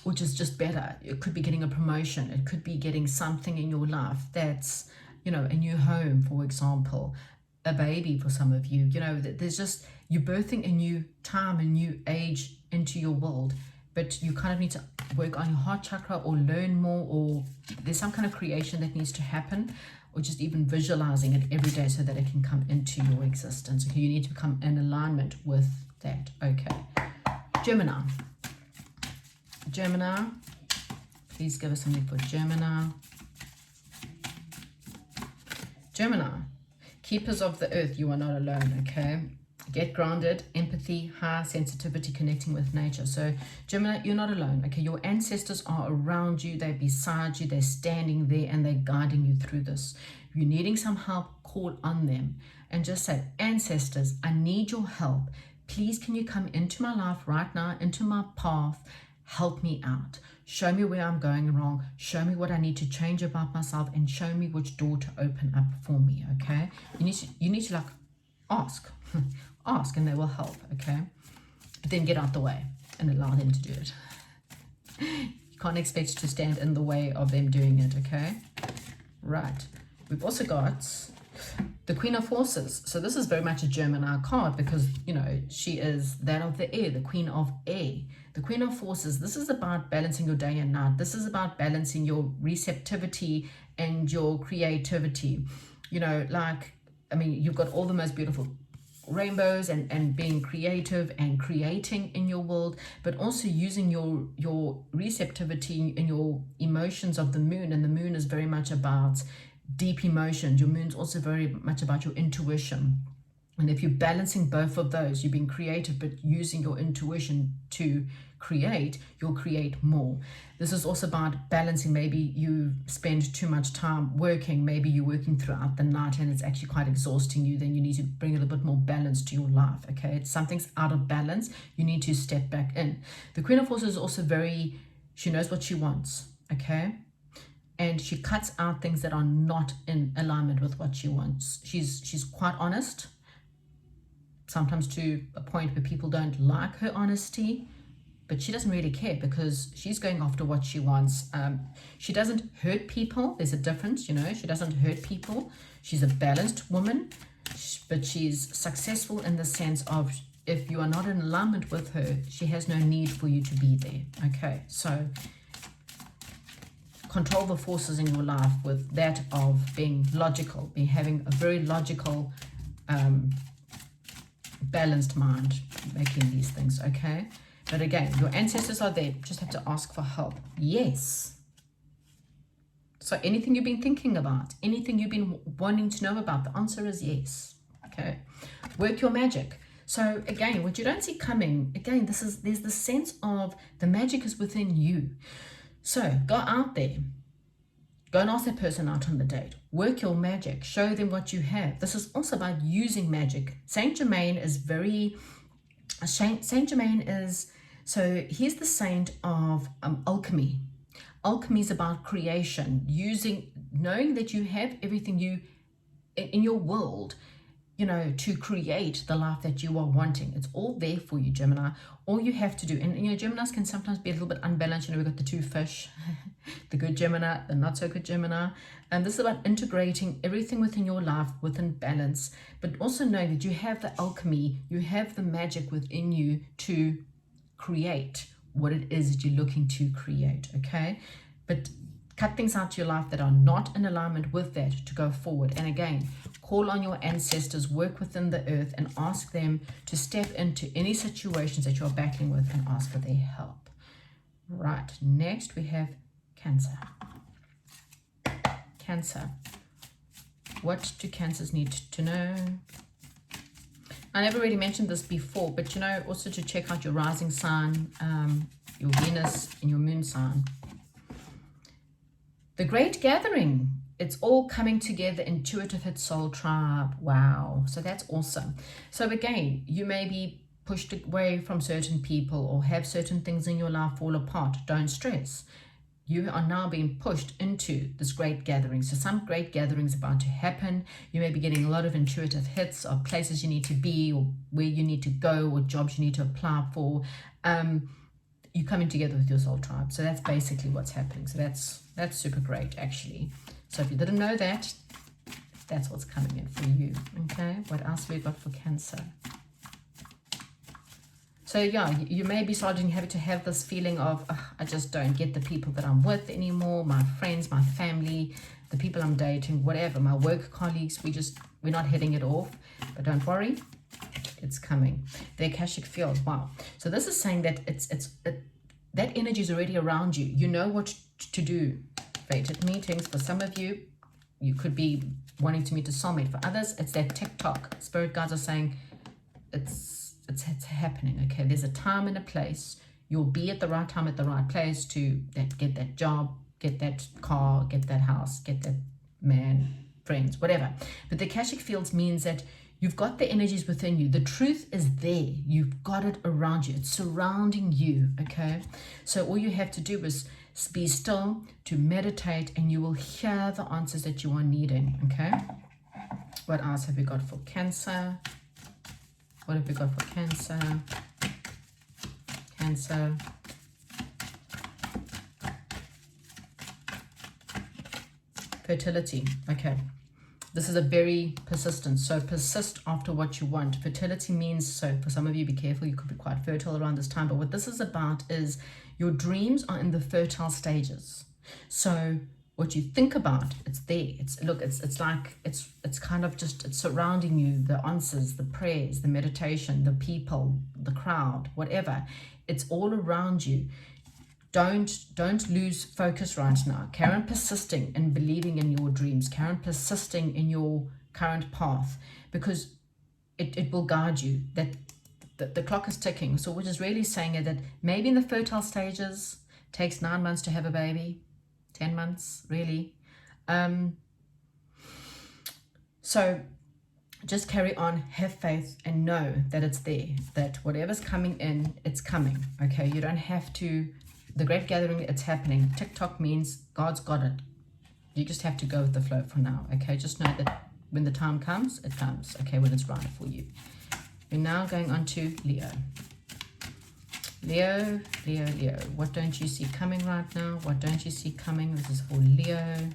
which is just better. It could be getting a promotion. It could be getting something in your life that's, a new home, for example, a baby for some of you. There's just, you're birthing a new time, a new age into your world, but you kind of need to work on your heart chakra or learn more, or there's some kind of creation that needs to happen, or just even visualizing it every day so that it can come into your existence. Okay, you need to become in alignment with that. Okay, Gemini. Gemini, please give us something for Gemini. Gemini, keepers of the earth, you are not alone, okay? Get grounded, empathy, high sensitivity, connecting with nature. So Gemini, you're not alone, okay? Your ancestors are around you, they're beside you, they're standing there, and they're guiding you through this. If you're needing some help, call on them and just say, ancestors, I need your help. Please, can you come into my life right now, into my path? Help me out. Show me where I'm going wrong. Show me what I need to change about myself, and show me which door to open up for me, okay? You need to like ask. Ask and they will help, okay? But then get out the way and allow them to do it. You can't expect to stand in the way of them doing it, okay? Right. We've also got the Queen of Forces. So this is very much a Gemini card because, you know, she is that of the air, the Queen of Air. The Queen of Forces, this is about balancing your day and night. This is about balancing your receptivity and your creativity. You know, like, I mean, you've got all the most beautiful rainbows and being creative and creating in your world, but also using your receptivity and your emotions of the moon. And the moon is very much about deep emotions. Your moon's also very much about your intuition. And if you're balancing both of those, you're being creative but using your intuition to create, you'll create more. This is also about balancing. Maybe you spend too much time working, maybe you're working throughout the night and it's actually quite exhausting you. Then you need to bring a little bit more balance to your life, okay? If something's out of balance, you need to step back in. The Queen of Forces is also she knows what she wants, okay? And she cuts out things that are not in alignment with what she wants. She's quite honest, sometimes to a point where people don't like her honesty, but she doesn't really care because she's going after what she wants. She doesn't hurt people. There's a difference, you know. She doesn't hurt people. She's a balanced woman, but she's successful in the sense of if you are not in alignment with her, she has no need for you to be there, okay? So control the forces in your life with that of being logical, having a very logical, balanced mind, making these things, okay? But again, your ancestors are there. Just have to ask for help. Yes. So anything you've been thinking about, anything you've been wanting to know about, the answer is yes, okay? Work your magic. So again, what you don't see coming, again, there's the sense of the magic is within you. So go out there. Go and ask that person out on the date. Work your magic. Show them what you have. This is also about using magic. Saint Germain is so he's the saint of alchemy. Alchemy is about creation, knowing that you have everything in your world, you know, to create the life that you are wanting. It's all there for you, Gemini. All you have to do, and you know, Geminis can sometimes be a little bit unbalanced. You know, we've got the two fish, the good Gemini, the not so good Gemini. And this is about integrating everything within your life within balance, but also knowing that you have the alchemy, you have the magic within you to create what it is that you're looking to create, okay? But cut things out to your life that are not in alignment with that to go forward. And again, call on your ancestors, work within the earth, and ask them to step into any situations that you're battling with and ask for their help. Right, next we have Cancer. Cancer. What do Cancers need to know? I never really mentioned this before, but you know, also to check out your rising sign, your Venus and your moon sign. The Great Gathering. It's all coming together. Intuitive hit soul tribe. Wow. So that's awesome. So again, you may be pushed away from certain people or have certain things in your life fall apart. Don't stress. You are now being pushed into this great gathering. So some great gathering is about to happen. You may be getting a lot of intuitive hits of places you need to be or where you need to go or jobs you need to apply for. You're coming together with your soul tribe. So that's basically what's happening. So that's super great, actually. So if you didn't know that, that's what's coming in for you. Okay, what else have we got for Cancer? So yeah, you may be starting having to have this feeling of, I just don't get the people that I'm with anymore, my friends, my family, the people I'm dating, whatever, my work colleagues, we're not hitting it off. But don't worry, it's coming. The Akashic field, wow. So this is saying that that energy is already around you. You know what to do. Fated meetings. For some of you, you could be wanting to meet a soulmate. For others, it's that TikTok. Spirit guides are saying it's happening. Okay, there's a time and a place. You'll be at the right time at the right place to get that job, get that car, get that house, get that man, friends, whatever. But the Akashic fields means that you've got the energies within you. The truth is there. You've got it around you. It's surrounding you, okay? So all you have to do is be still, to meditate, and you will hear the answers that you are needing, okay? What else have we got for Cancer? What have we got for Cancer? Cancer. Fertility, okay. This is a very persistent, so persist after what you want. Fertility means, so for some of you, be careful, you could be quite fertile around this time, but what this is about is your dreams are in the fertile stages. So what you think about, it's there. It's kind of just, it's surrounding you, the answers, the prayers, the meditation, the people, the crowd, whatever. It's all around you. Don't lose focus right now. Carry on persisting and believing in your dreams. Carry on persisting in your current path, because it will guide you. That the clock is ticking. So which is really saying that maybe in the fertile stages, takes 9 months to have a baby, 10 months, really. So just carry on, have faith, and know that it's there, that whatever's coming in, it's coming, okay? You don't have to. The Great Gathering, it's happening. TikTok means God's got it. You just have to go with the flow for now, okay? Just know that when the time comes, it comes, okay, when it's right for you. We're now going on to Leo. Leo. What don't you see coming right now? What don't you see coming? This is for Leo.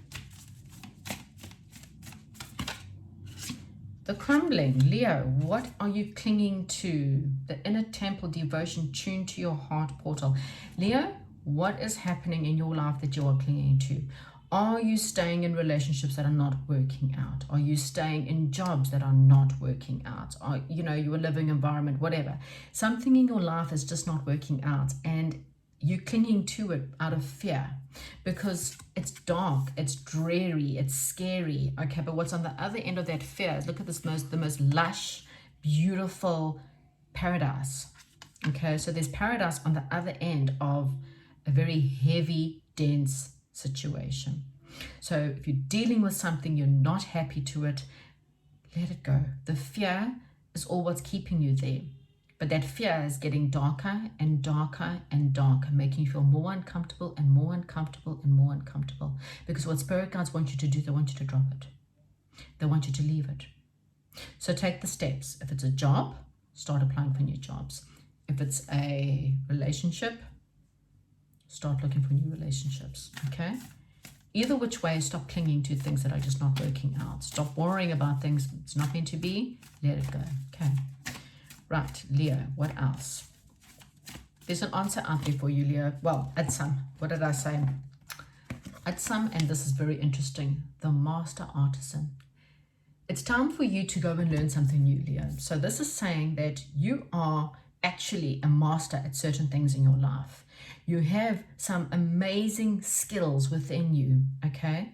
The crumbling. Leo, what are you clinging to? The inner temple devotion tuned to your heart portal. Leo, what is happening in your life that you are clinging to? Are you staying in relationships that are not working out? Are you staying in jobs that are not working out? Are, your living environment, whatever. Something in your life is just not working out, and you're clinging to it out of fear because it's dark, it's dreary, it's scary. Okay, but what's on the other end of that fear is, look at this, the most lush, beautiful paradise. Okay, so there's paradise on the other end of a very heavy, dense situation. So if you're dealing with something, you're not happy to it, let it go. The fear is all what's keeping you there. But that fear is getting darker and darker and darker, making you feel more uncomfortable and more uncomfortable and more uncomfortable. Because what spirit guides want you to do, they want you to drop it. They want you to leave it. So take the steps. If it's a job, start applying for new jobs. If it's a relationship, start looking for new relationships, okay? Either which way, stop clinging to things that are just not working out. Stop worrying about things it's not meant to be. Let it go, okay? Right, Leo, what else? There's an answer out there for you, Leo. Well, at some. What did I say? At some, and this is very interesting, the master artisan. It's time for you to go and learn something new, Leo. So this is saying that you are actually a master at certain things in your life. You have some amazing skills within you, okay?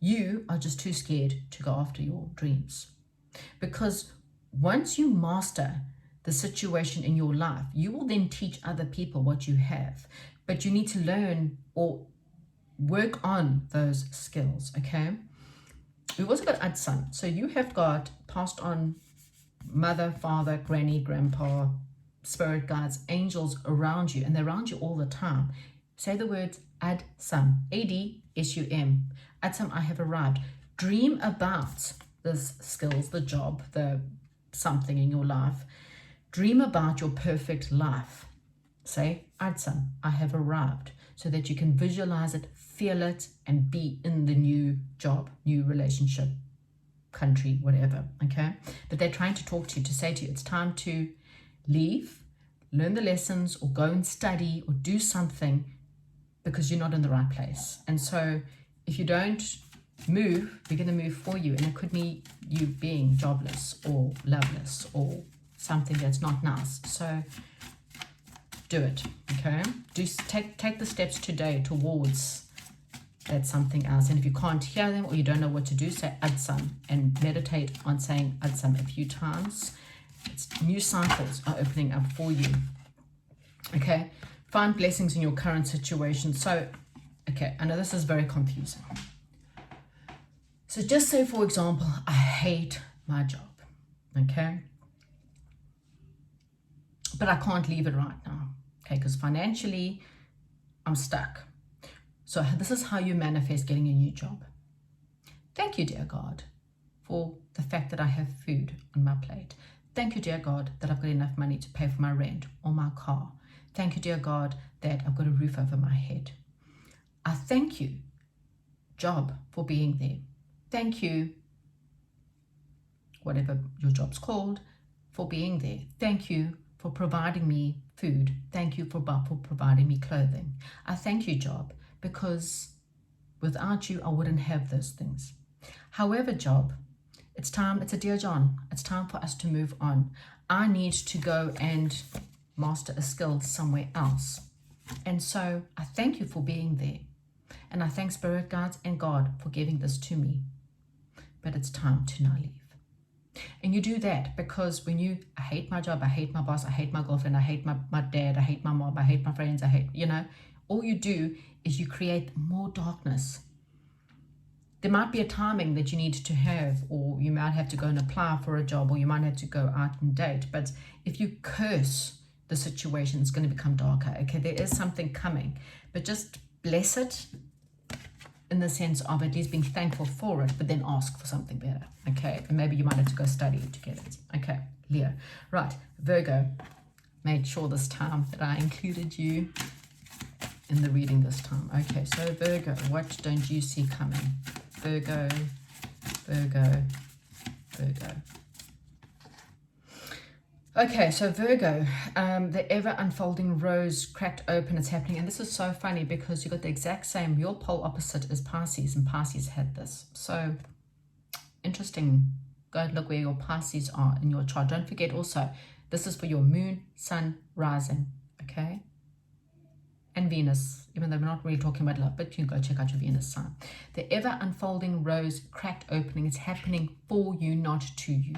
You are just too scared to go after your dreams. Because once you master the situation in your life, you will then teach other people what you have. But you need to learn or work on those skills, okay? We've also got Adsan. So you have got passed on mother, father, granny, grandpa, spirit guides, angels around you, and they're around you all the time. Say the words Adsum, A-D-S-U-M. Adsum, I have arrived. Dream about this skills, the job, the something in your life. Dream about your perfect life. Say Adsum, I have arrived, so that you can visualize it, feel it, and be in the new job, new relationship, country, whatever, okay? But they're trying to talk to you, to say to you, it's time to leave, learn the lessons or go and study or do something because you're not in the right place. And so if you don't move, we're going to move for you. And it could be you being jobless or loveless or something that's not nice. So do it, okay? Take the steps today towards that something else. And if you can't hear them or you don't know what to do, say Adsam and meditate on saying Adsam a few times. New cycles are opening up for you, okay? Find blessings in your current situation. So, okay, I know this is very confusing. So just say, for example, I hate my job, okay? But I can't leave it right now, okay? Because financially, I'm stuck. So this is how you manifest getting a new job. Thank you, dear God, for the fact that I have food on my plate. Thank you, dear God, that I've got enough money to pay for my rent or my car. Thank you, dear God, that I've got a roof over my head. I thank you, job, for being there. Thank you, whatever your job's called, for being there. Thank you for providing me food. Thank you for providing me clothing. I thank you, job, because without you, I wouldn't have those things. However, job, it's time, it's a dear John, it's time for us to move on. I need to go and master a skill somewhere else. And so I thank you for being there. And I thank spirit guides and God for giving this to me. But it's time to now leave. And you do that because when I hate my job, I hate my boss, I hate my girlfriend, I hate my dad, I hate my mom, I hate my friends, I hate, all you do is you create more darkness. There might be a timing that you need to have, or you might have to go and apply for a job, or you might have to go out and date. But if you curse the situation, it's going to become darker. Okay, there is something coming, but just bless it in the sense of at least being thankful for it, but then ask for something better. Okay, and maybe you might have to go study to get it. Okay, Leo. Right, Virgo. Made sure this time that I included you in the reading this time. Okay, so Virgo, what don't you see coming? Virgo, Virgo, Virgo. Okay, so Virgo, the ever unfolding rose cracked open, it's happening. And this is so funny because you got the exact same, your pole opposite is Pisces, and Pisces had this. So interesting. Go and look where your Pisces are in your chart. Don't forget also, this is for your moon, sun, rising, okay? And Venus, even though we're not really talking about love, but you can go check out your Venus sign. The ever unfolding rose cracked opening, it's happening for you, not to you.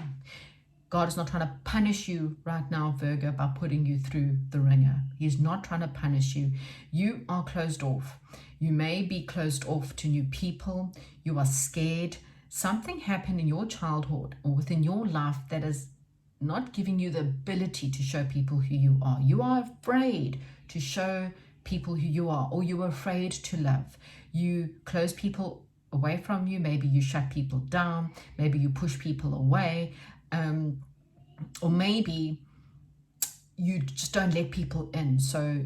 God is not trying to punish you right now, Virgo, by putting you through the ringer. He's not trying to punish you. You are closed off. You may be closed off to new people. You are scared. Something happened in your childhood or within your life that is not giving you the ability to show people who you are. You are afraid to show people who you are, or you're afraid to love. You close people away from you. Maybe you shut people down. Maybe you push people away. Or maybe you just don't let people in. So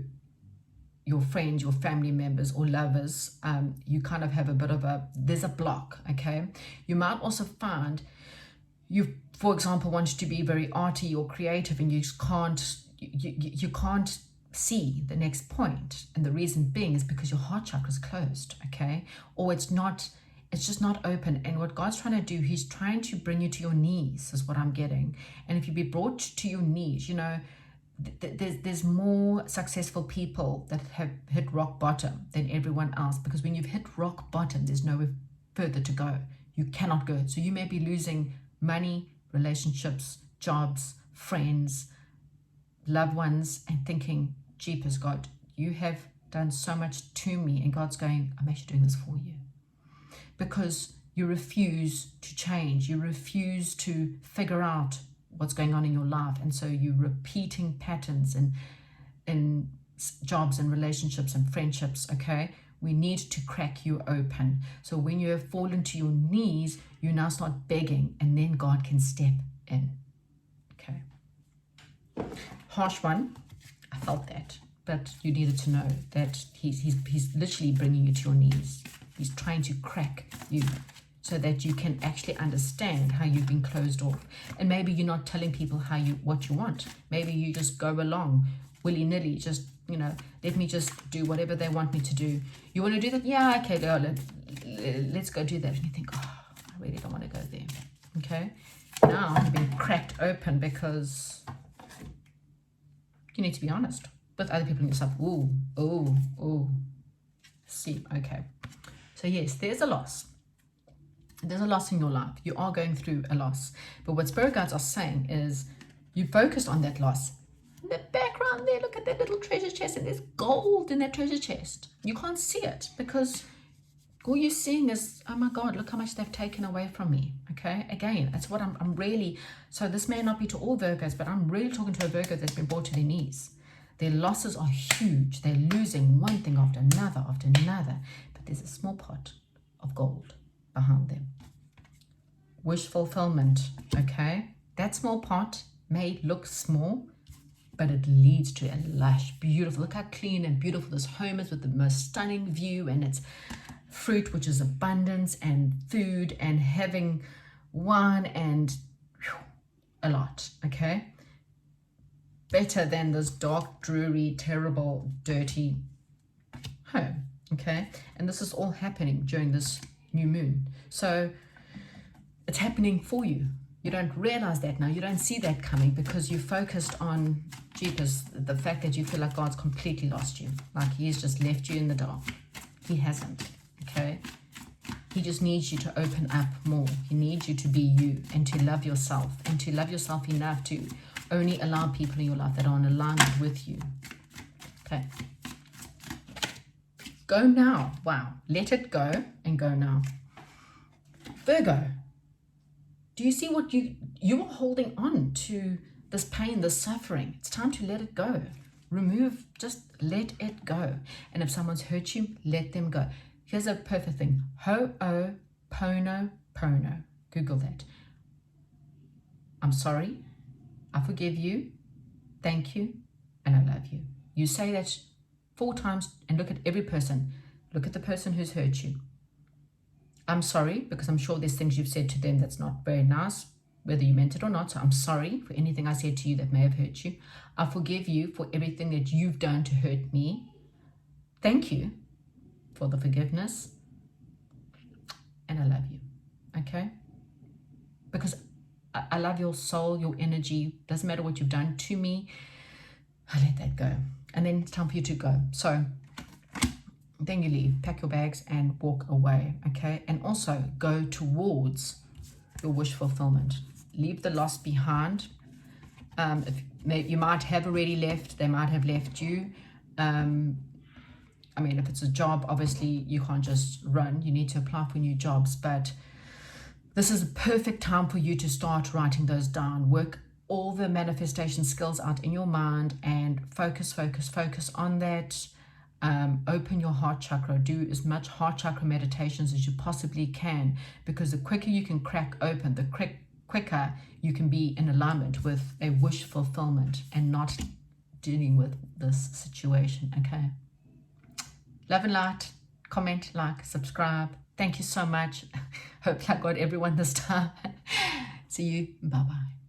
your friends, your family members or lovers, you kind of have a bit of there's a block, okay? You might also find you, for example, want to be very arty or creative and you just can't, you can't see the next point. And the reason being is because your heart chakra is closed, okay? Or it's just not open. And what God's trying to do, he's trying to bring you to your knees, is what I'm getting. And if you be brought to your knees, there's more successful people that have hit rock bottom than everyone else, because when you've hit rock bottom, there's nowhere further to go. You cannot go. So you may be losing money, relationships, jobs, friends, loved ones, and thinking, jeepers, God, you have done so much to me. And God's going, I'm actually doing this for you. Because you refuse to change. You refuse to figure out what's going on in your life. And so you're repeating patterns in jobs and relationships and friendships, okay? We need to crack you open. So when you have fallen to your knees, you now start begging, and then God can step in, okay? Harsh one, I felt that. But you needed to know that he's literally bringing you to your knees. He's trying to crack you. so that you can actually understand how you've been closed off. And maybe you're not telling people what you want. Maybe you just go along willy-nilly, just, you know, let me just do whatever they want me to do. You want to do that? Yeah, okay, let's go do that. And you think, oh, I really don't want to go there. Okay, now you've been cracked open because you need to be honest with other people and yourself. Ooh. See, okay. So yes, there's a loss. There's a loss in your life. You are going through a loss. But what spirit guides are saying is you focused on that loss. In the background there, look at that little treasure chest, and there's gold in that treasure chest. You can't see it because all you're seeing is, oh my God, look how much they've taken away from me. Okay, again, that's what I'm really, so this may not be to all Virgos, but I'm really talking to a Virgo that's been brought to their knees. Their losses are huge. They're losing one thing after another, but there's a small pot of gold behind them. Wish fulfillment, okay? That small pot may look small, but it leads to a lush, beautiful, look how clean and beautiful this home is with the most stunning view, and it's fruit, which is abundance, and food, and having wine, and a lot, okay? Better than this dark, dreary, terrible, dirty home, okay? And this is all happening during this new moon. So it's happening for you. You don't realize that now. You don't see that coming because you're focused on, jeepers, the fact that you feel like God's completely lost you. Like he's just left you in the dark. He hasn't, okay? He just needs you to open up more. He needs you to be you and to love yourself, and to love yourself enough to only allow people in your life that are in alignment with you. Okay. Go now. Wow. Let it go and go now. Virgo, do you see what you are holding on to, this pain, this suffering? It's time to let it go. Remove, just let it go. And if someone's hurt you, let them go. Here's a perfect thing. Ho'oponopono. Google that. I'm sorry. I forgive you. Thank you. And I love you. You say that 4 times and look at every person. Look at the person who's hurt you. I'm sorry, because I'm sure there's things you've said to them that's not very nice, whether you meant it or not. So I'm sorry for anything I said to you that may have hurt you. I forgive you for everything that you've done to hurt me. Thank you for the forgiveness. And I love you. Okay? Because I love your soul, your energy. Doesn't matter what you've done to me. I let that go. And then it's time for you to go. So then you leave, pack your bags and walk away, okay? And also go towards your wish fulfillment. Leave the loss behind. You might have already left, they might have left you. I mean, if it's a job, obviously you can't just run. You need to apply for new jobs, but this is a perfect time for you to start writing those down. Work all the manifestation skills out in your mind and focus on that. Open your heart chakra. Do as much heart chakra meditations as you possibly can, because the quicker you can crack open, the quicker you can be in alignment with a wish fulfillment and not dealing with this situation. Okay. Love and light. Comment, like, subscribe. Thank you so much. Hope I got everyone this time. See you. Bye-bye.